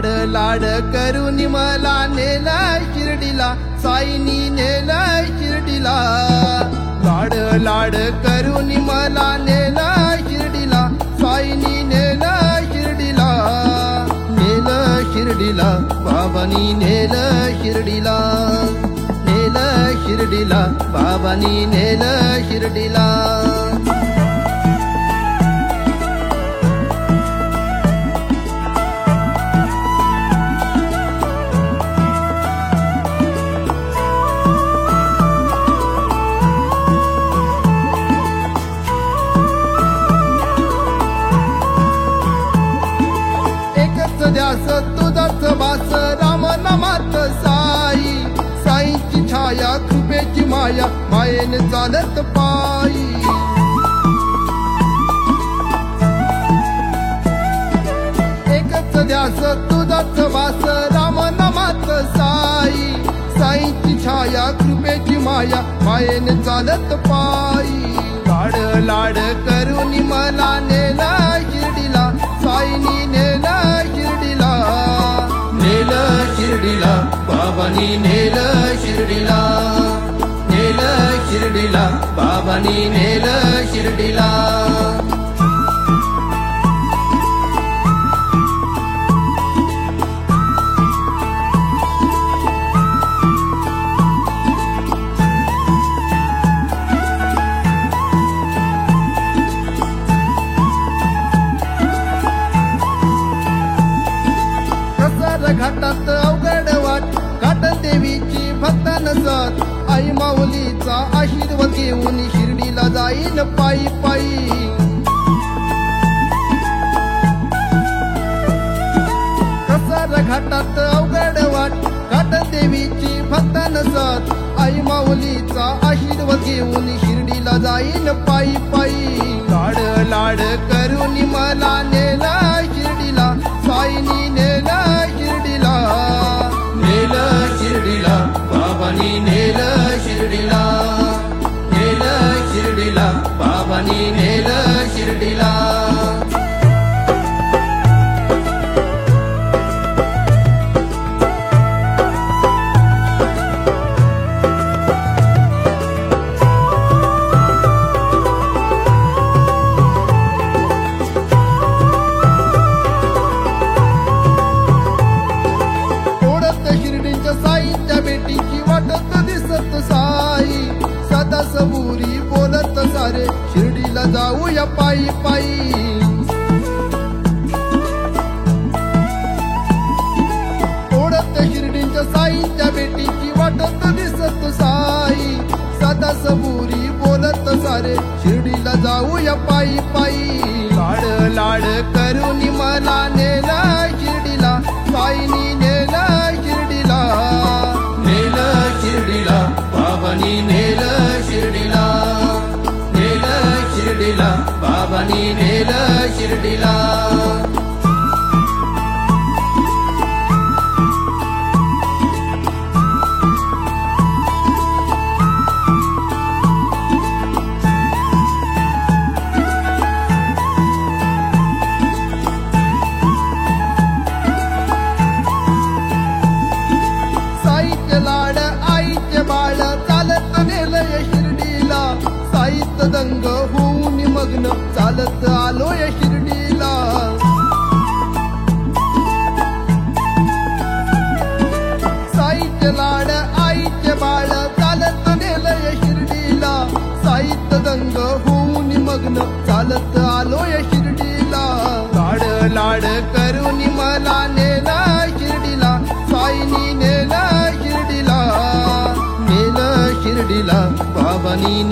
लाड लाड करून मला नेलं शिर्डीला, साईनी नेलं शिर्डीला. लाड लाड करून मला नेलं शिर्डीला, साईनी नेलं शिर्डीला. नेलं शिर्डीला, बाबांनी नेलं शिर्डीला. नेलं शिर्डीला, बाबांनी नेलं शिर्डीला. ध्यास तुझाच वास राम नामात साई. साईची छाया कृपेची माया, मायेने चालत पायी. एकच ध्यास तुझाच वास राम नामात साई. साईची छाया कृपेची माया, मायेने चालत पायी. लाड लाड करून मला नेलं शिर्डीला, साईनी नेलं शिर्डीला. नेलं शिर्डीला, बाबांनी नेलं शिर्डीला. नेलं शिर्डीला, बाबांनी नेलं शिर्डीला. घाटात अवघड वाट, घाटन देवीची भक्तान साथ. आई माऊलीचा आशीर्वाद घेऊन शिर्डीला जाईन पायी पायी. कसार घाटात अवघड वाट, घाटन देवीची भक्तान साथ. आई माऊलीचा आशीर्वाद घेऊन शिर्डीला जाईन पायी पायी. लाड लाड करून मला नेलं शिर्डीला, साईनी नेलं शिर्डीला. नेलं शिर्डीला, बाबांनी नेलं शिर्डीला. नेलं शिर्डीला, बाबांनी नेलं शिर्डीला. सदा सबुरी बोलत सारे शिर्डीला जाऊया पायी पायी. ओढत शिर्डीच्या साईच्या भेटीची वाटत दिसत साई. सदा सबुरी बोलत सारे शिर्डीला जाऊया पायी पायी. लाड लाड करून मला नेलं शिर्डीला, साईनी नेलं शिर्डीला. नेलं शिर्डीला, बाबांनी नेलं शिर्डीला. नेलं शिर्डीला, बाबांनी नेलं शिर्डीला. साईचे लाड आईचे बाळ, चालत नेलंय शिर्डीला. साईत दंग होऊन मग्न, चालत आलोय शिर्डीला. साईचे लाड आईचे बाळ, चालत नेलंय शिर्डीला. साईत दंग होऊन मग्न, चालत आलोय शिर्डीला. लाड लाड करून मला नेलं शिर्डीला, साईनी नेलं शिर्डीला. नेलं शिर्डीला, बाबांनी